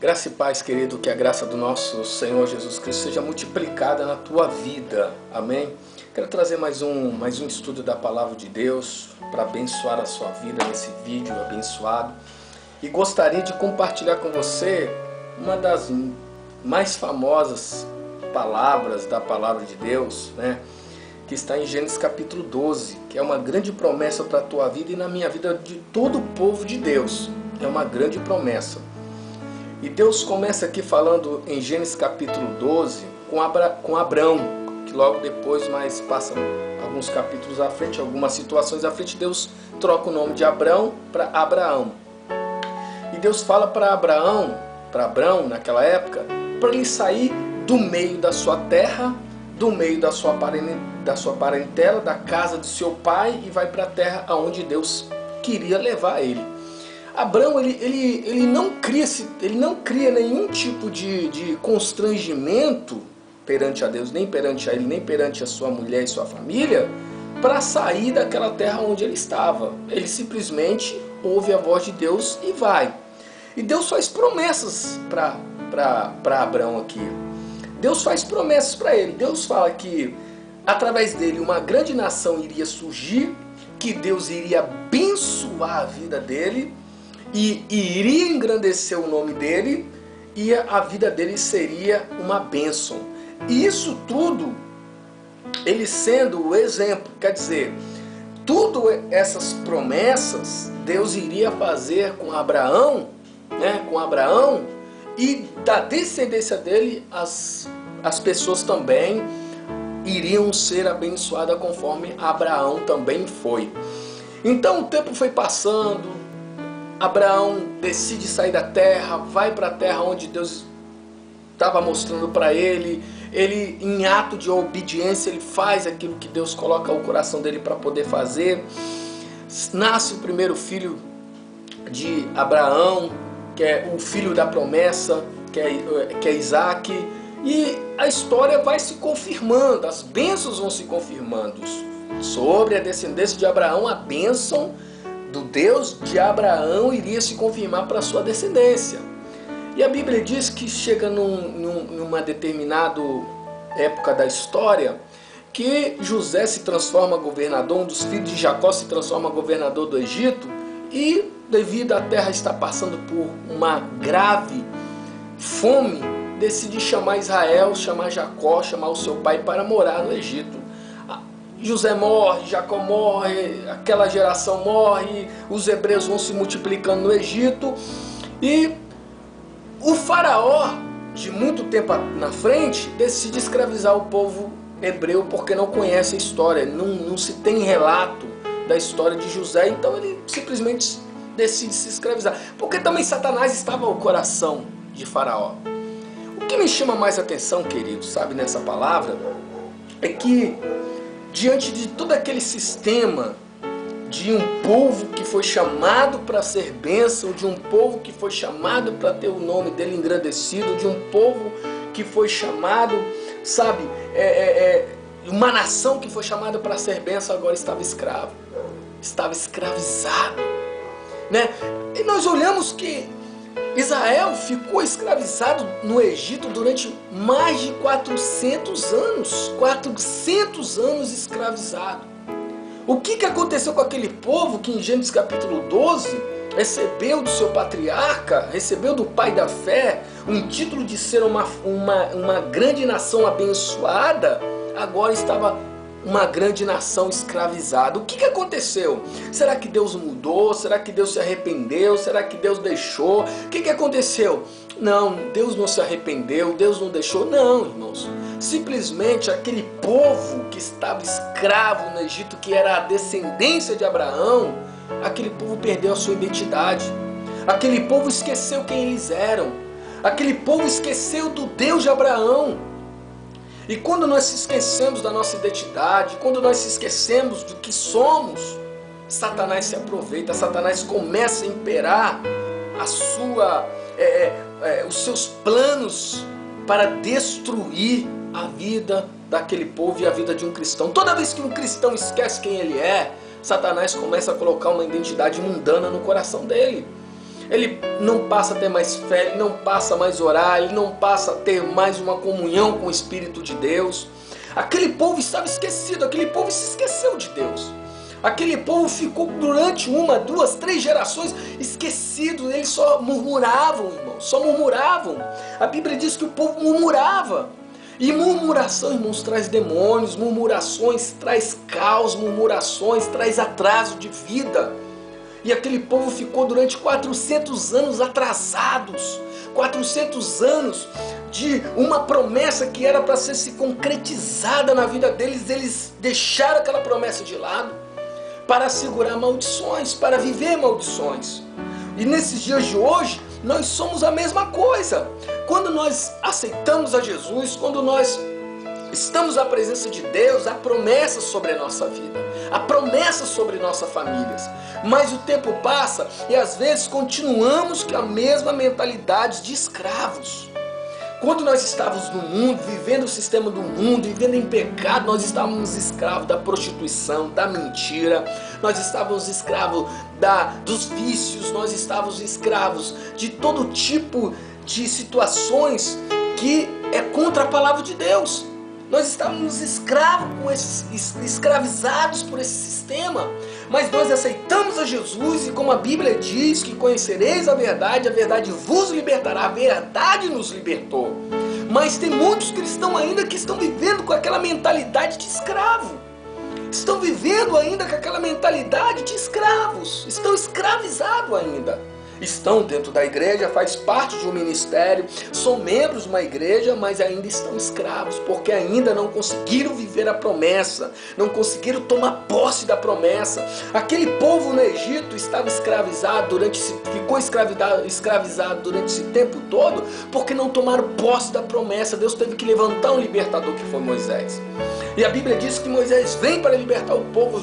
Graça e paz, querido, que a graça do nosso Senhor Jesus Cristo seja multiplicada na tua vida. Amém? Quero trazer mais um estudo da Palavra de Deus para abençoar a sua vida nesse vídeo abençoado. E gostaria de compartilhar com você uma das mais famosas palavras da Palavra de Deus, que está em Gênesis capítulo 12, que é uma grande promessa para a tua vida e na minha vida, de todo o povo de Deus. É uma grande promessa. E Deus começa aqui falando em Gênesis capítulo 12 com Abrão, que logo depois, mais passa alguns capítulos à frente, algumas situações à frente, Deus troca o nome de Abrão para Abraão. E Deus fala para Abrão naquela época, para ele sair do meio da sua terra, do meio da sua parentela, da casa de seu pai, e vai para a terra aonde Deus queria levar ele. Abrão, ele não cria nenhum tipo de constrangimento perante a Deus, nem perante a ele, nem perante a sua mulher e sua família, para sair daquela terra onde ele estava. Ele simplesmente ouve a voz de Deus e vai. E Deus faz promessas para Abrão aqui. Deus faz promessas para ele. Deus fala que através dele uma grande nação iria surgir, que Deus iria abençoar a vida dele, e iria engrandecer o nome dele, e a vida dele seria uma bênção. E isso tudo, ele sendo o exemplo, quer dizer, tudo essas promessas, Deus iria fazer com Abraão, e da descendência dele, as pessoas também iriam ser abençoadas conforme Abraão também foi. Então o tempo foi passando, Abraão decide sair da terra, vai para a terra onde Deus estava mostrando para ele. Ele, em ato de obediência, ele faz aquilo que Deus coloca o coração dele para poder fazer. Nasce o primeiro filho de Abraão, que é o filho da promessa, que é Isaac. E a história vai se confirmando, as bênçãos vão se confirmando. Sobre a descendência de Abraão, a bênção do Deus de Abraão iria se confirmar para a sua descendência. E a Bíblia diz que chega numa determinada época da história, que José se transforma governador, um dos filhos de Jacó se transforma governador do Egito, e devido à terra estar passando por uma grave fome, decide chamar Israel, chamar Jacó, chamar o seu pai para morar no Egito. José morre, Jacó morre, aquela geração morre, os hebreus vão se multiplicando no Egito, e o faraó, de muito tempo na frente, decide escravizar o povo hebreu, porque não conhece a história, não se tem relato da história de José, então ele simplesmente decide se escravizar, porque também Satanás estava ao coração de faraó. O que me chama mais atenção, queridos, sabe, nessa palavra, é que diante de todo aquele sistema de um povo que foi chamado para ser bênção, de um povo que foi chamado para ter o nome dele engrandecido, de um povo que foi chamado, sabe, uma nação que foi chamada para ser bênção, agora estava escravo, estava escravizado, E nós olhamos que Israel ficou escravizado no Egito durante mais de 400 anos. 400 anos escravizado. O que aconteceu com aquele povo que em Gênesis capítulo 12 recebeu do seu patriarca, recebeu do pai da fé, um título de ser uma grande nação abençoada, agora estava uma grande nação escravizada. O que aconteceu? Será que Deus mudou? Será que Deus se arrependeu? Será que Deus deixou? O que aconteceu? Não, Deus não se arrependeu, Deus não deixou. Não, irmãos. Simplesmente aquele povo que estava escravo no Egito, que era a descendência de Abraão, aquele povo perdeu a sua identidade. Aquele povo esqueceu quem eles eram. Aquele povo esqueceu do Deus de Abraão. E quando nós se esquecemos da nossa identidade, quando nós se esquecemos do que somos, Satanás se aproveita, Satanás começa a imperar os seus planos para destruir a vida daquele povo e a vida de um cristão. Toda vez que um cristão esquece quem ele é, Satanás começa a colocar uma identidade mundana no coração dele. ele não passa a ter mais fé, ele não passa mais a orar, ele não passa a ter mais uma comunhão com o Espírito de Deus. Aquele povo estava esquecido, aquele povo se esqueceu de Deus. Aquele povo ficou durante 1, 2, 3 gerações esquecido. Eles só murmuravam, irmãos, só murmuravam. A Bíblia diz que o povo murmurava. E murmuração, irmãos, traz demônios, murmurações traz caos, murmurações traz atraso de vida. E aquele povo ficou durante 400 anos atrasados. 400 anos de uma promessa que era para ser se concretizada na vida deles. Eles deixaram aquela promessa de lado para segurar maldições, para viver maldições. E nesses dias de hoje, nós somos a mesma coisa. Quando nós aceitamos a Jesus, quando nós estamos na presença de Deus, há promessas sobre a nossa vida, há promessas sobre nossas famílias. Mas o tempo passa e às vezes continuamos com a mesma mentalidade de escravos. Quando nós estávamos no mundo, vivendo o sistema do mundo, vivendo em pecado, nós estávamos escravos da prostituição, da mentira, nós estávamos escravos dos vícios, nós estávamos escravos de todo tipo de situações que é contra a palavra de Deus. Nós estávamos escravizados por esse sistema, mas nós aceitamos a Jesus e como a Bíblia diz que conhecereis a verdade vos libertará, a verdade nos libertou. Mas tem muitos cristãos ainda que estão vivendo com aquela mentalidade de escravo, estão vivendo ainda com aquela mentalidade de escravos, estão escravizados ainda. Estão dentro da igreja, faz parte de um ministério, são membros de uma igreja, mas ainda estão escravos, porque ainda não conseguiram viver a promessa, não conseguiram tomar posse da promessa. Aquele povo no Egito estava escravizado, ficou escravizado durante esse tempo todo, porque não tomaram posse da promessa. Deus teve que levantar um libertador que foi Moisés. E a Bíblia diz que Moisés vem para libertar o povo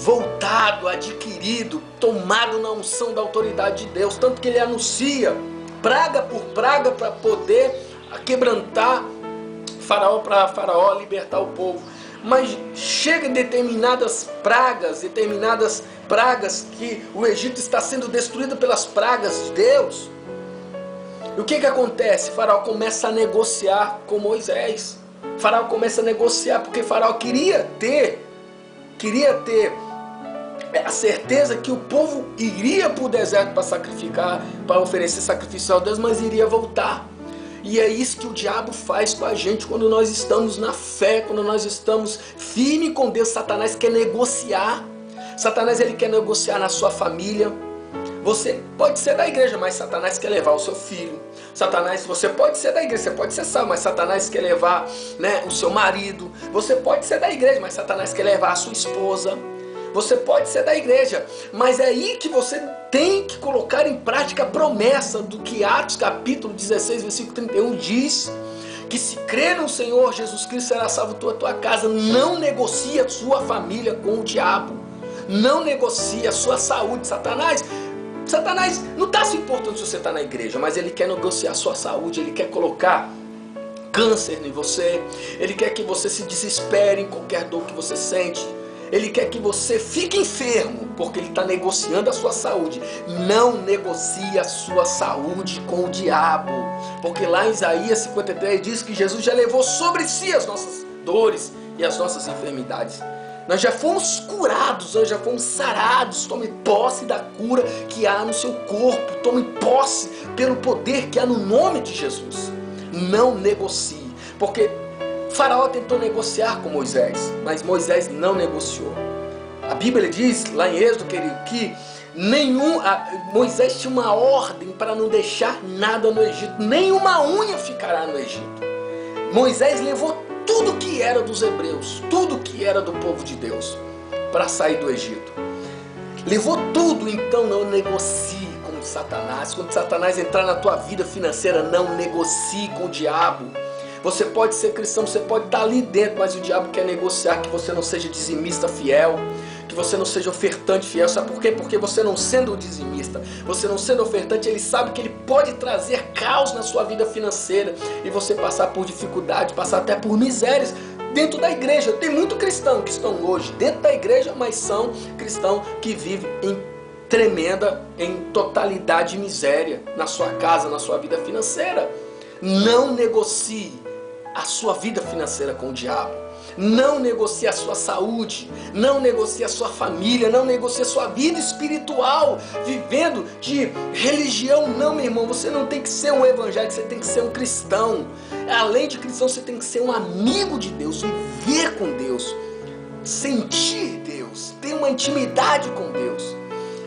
voltado, adquirido, tomado na unção da autoridade de Deus, tanto que ele anuncia praga por praga para poder quebrantar Faraó, para Faraó libertar o povo. Mas chega determinadas pragas que o Egito está sendo destruído pelas pragas de Deus. E o que acontece? Faraó começa a negociar com Moisés. Faraó começa a negociar porque Faraó queria ter a certeza que o povo iria para o deserto para sacrificar, para oferecer sacrifício a Deus, mas iria voltar. E é isso que o diabo faz com a gente quando nós estamos na fé, quando nós estamos firmes com Deus. Satanás quer negociar. Satanás ele quer negociar na sua família. Você pode ser da igreja, mas Satanás quer levar o seu filho. Satanás, você pode ser da igreja, você pode ser salvo, mas Satanás quer levar, o seu marido. Você pode ser da igreja, mas Satanás quer levar a sua esposa. Você pode ser da igreja, mas é aí que você tem que colocar em prática a promessa do que Atos capítulo 16, versículo 31 diz, que se crer no Senhor Jesus Cristo será salvo a tua casa. Não negocie a sua família com o diabo, não negocie a sua saúde. Satanás não está se importando se você está na igreja, mas ele quer negociar a sua saúde, ele quer colocar câncer em você, ele quer que você se desespere em qualquer dor que você sente. Ele quer que você fique enfermo, porque ele está negociando a sua saúde. Não negocie a sua saúde com o diabo, porque lá em Isaías 53 diz que Jesus já levou sobre si as nossas dores e as nossas enfermidades. Nós já fomos curados, nós já fomos sarados. Tome posse da cura que há no seu corpo. Tome posse pelo poder que há no nome de Jesus. Não negocie, porque Faraó tentou negociar com Moisés, mas Moisés não negociou. A Bíblia diz, lá em Êxodo, querido, que Moisés tinha uma ordem para não deixar nada no Egito. Nenhuma unha ficará no Egito. Moisés levou tudo que era dos hebreus, tudo que era do povo de Deus, para sair do Egito. Levou tudo, então não negocie com Satanás. Quando Satanás entrar na tua vida financeira, não negocie com o diabo. Você pode ser cristão, você pode estar ali dentro, mas o diabo quer negociar que você não seja dizimista fiel, que você não seja ofertante fiel. Sabe por quê? Porque você não sendo dizimista, você não sendo ofertante, ele sabe que ele pode trazer caos na sua vida financeira e você passar por dificuldade, passar até por misérias dentro da igreja. Tem muito cristão que estão hoje dentro da igreja, mas são cristãos que vivem em tremenda em totalidade e miséria na sua casa, na sua vida financeira. Não negocie a sua vida financeira com o diabo. Não negocie a sua saúde, não negocie a sua família, não negocie a sua vida espiritual, vivendo de religião. Não, meu irmão, você não tem que ser um evangélico, você tem que ser um cristão. Além de cristão, você tem que ser um amigo de Deus, viver com Deus, sentir Deus, ter uma intimidade com Deus.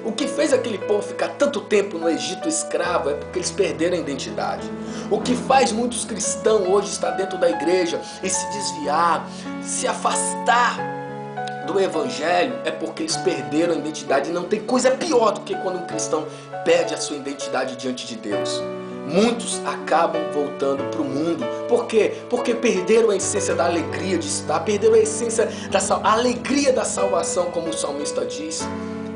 O que fez aquele povo ficar tanto tempo no Egito escravo é porque eles perderam a identidade. O que faz muitos cristãos hoje estar dentro da igreja e se desviar, se afastar do evangelho, é porque eles perderam a identidade. E não tem coisa pior do que quando um cristão perde a sua identidade diante de Deus. Muitos acabam voltando para o mundo. Por quê? Porque perderam a essência da alegria de estar, perderam a essência da alegria da salvação, como o salmista diz.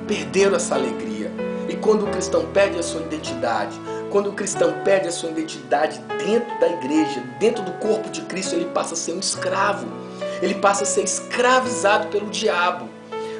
Perderam essa alegria. E quando o cristão perde a sua identidade, quando o cristão perde a sua identidade dentro da igreja, dentro do corpo de Cristo, ele passa a ser um escravo. Ele passa a ser escravizado pelo diabo.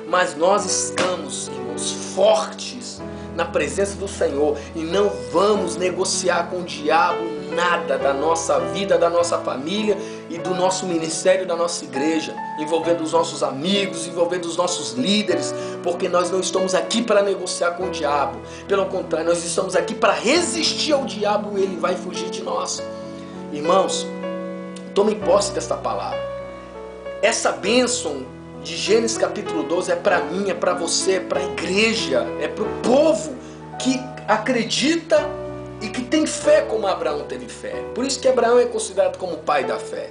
Mas nós estamos, irmãos, fortes na presença do Senhor e não vamos negociar com o diabo nada da nossa vida, da nossa família e do nosso ministério, da nossa igreja, envolvendo os nossos amigos, envolvendo os nossos líderes, porque nós não estamos aqui para negociar com o diabo. Pelo contrário, nós estamos aqui para resistir ao diabo e ele vai fugir de nós. Irmãos, tomem posse desta palavra. Essa bênção de Gênesis capítulo 12 é para mim, é para você, é para a igreja, é para o povo que acredita e que tem fé como Abraão teve fé. Por isso que Abraão é considerado como o pai da fé.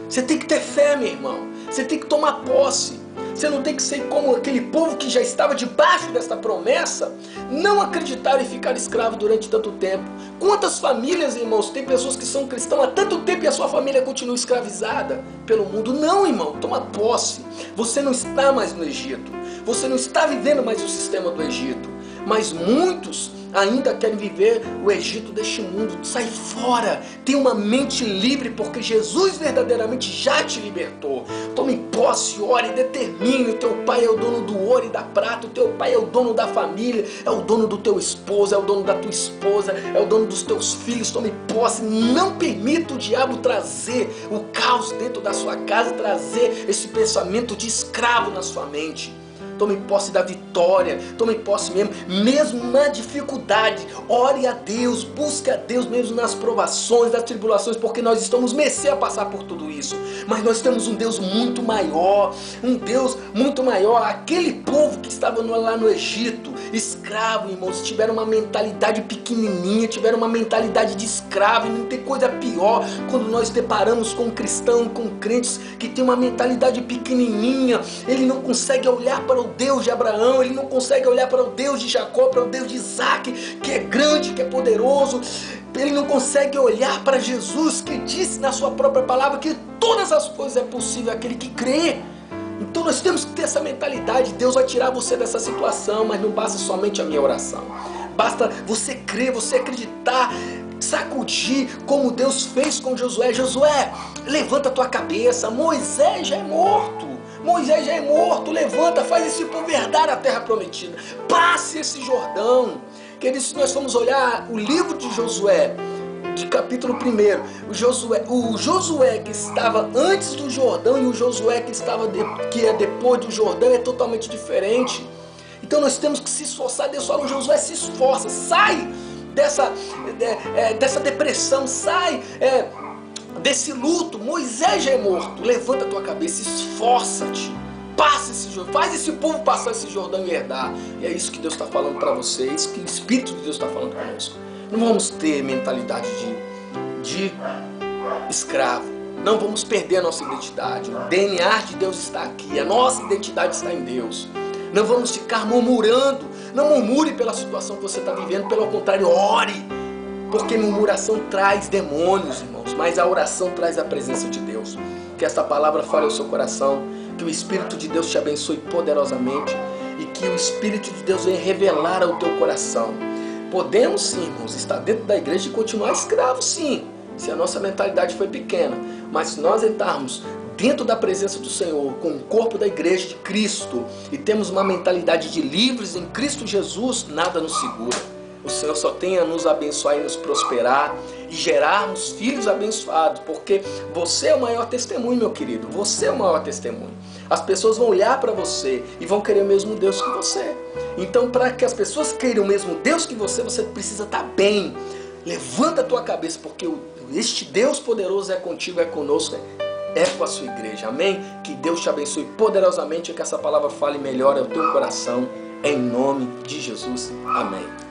Você tem que ter fé, meu irmão. Você tem que tomar posse. Você não tem que ser como aquele povo que já estava debaixo desta promessa, não acreditaram e ficaram escravos durante tanto tempo. Quantas famílias, irmãos, tem pessoas que são cristãos há tanto tempo e a sua família continua escravizada pelo mundo? Não, irmão, toma posse. Você não está mais no Egito. Você não está vivendo mais o sistema do Egito. Mas muitos ainda querem viver o Egito deste mundo. Sai fora, tem uma mente livre, porque Jesus verdadeiramente já te libertou. Tome posse, ore, determine. O teu pai é o dono do ouro e da prata, o teu pai é o dono da família, é o dono do teu esposo, é o dono da tua esposa, é o dono dos teus filhos. Tome posse, não permita o diabo trazer o caos dentro da sua casa, trazer esse pensamento de escravo na sua mente. Tome posse da vitória, tome posse mesmo na dificuldade. Ore a Deus, busque a Deus mesmo nas provações, nas tribulações, porque nós estamos mercê a passar por tudo isso. Mas nós temos um Deus muito maior, um Deus muito maior. Aquele povo que estava lá no Egito, escravo, irmãos, tiveram uma mentalidade pequenininha, tiveram uma mentalidade de escravo. E não tem coisa pior quando nós deparamos com um cristão, com crentes que tem uma mentalidade pequenininha. Ele não consegue olhar para o Deus de Abraão, ele não consegue olhar para o Deus de Jacó, para o Deus de Isaac, que é grande, que é poderoso. Ele não consegue olhar para Jesus, que disse na sua própria palavra que todas as coisas é possível àquele que crê. Então nós temos que ter essa mentalidade. Deus vai tirar você dessa situação, mas não basta somente a minha oração. Basta você crer, você acreditar, sacudir como Deus fez com Josué. Josué, levanta a tua cabeça, Moisés já é morto. Moisés já é morto, levanta, faz esse povo herdar a terra prometida. Passe esse Jordão. Queridos, se nós formos olhar o livro de Josué, de capítulo 1, o Josué que estava antes do Jordão e o Josué que é depois do Jordão é totalmente diferente. Então nós temos que se esforçar. Deus fala, o Josué se esforça, sai dessa depressão, sai desse luto. Moisés já é morto, levanta a tua cabeça, esforça-te, passa esse Jordão, faz esse povo passar esse Jordão e herdar. E é isso que Deus está falando para vocês, que o Espírito de Deus está falando conosco. Não vamos ter mentalidade de escravo, não vamos perder a nossa identidade. O DNA de Deus está aqui, a nossa identidade está em Deus. Não vamos ficar murmurando, não murmure pela situação que você está vivendo, pelo contrário, ore. Porque murmuração traz demônios, irmãos, mas a oração traz a presença de Deus. Que esta palavra fale ao seu coração, que o Espírito de Deus te abençoe poderosamente e que o Espírito de Deus venha revelar ao teu coração. Podemos sim, irmãos, estar dentro da igreja e continuar escravos, sim, se a nossa mentalidade foi pequena. Mas se nós entrarmos dentro da presença do Senhor, com o corpo da igreja de Cristo, e temos uma mentalidade de livres em Cristo Jesus, nada nos segura. O Senhor só tem a nos abençoar e nos prosperar e gerarmos filhos abençoados, porque você é o maior testemunho, meu querido. Você é o maior testemunho. As pessoas vão olhar para você e vão querer o mesmo Deus que você. Então, para que as pessoas queiram o mesmo Deus que você precisa estar bem. Levanta a tua cabeça, porque este Deus poderoso é contigo, é conosco, é com a sua igreja. Amém? Que Deus te abençoe poderosamente e que essa palavra fale melhor ao teu coração. Em nome de Jesus. Amém.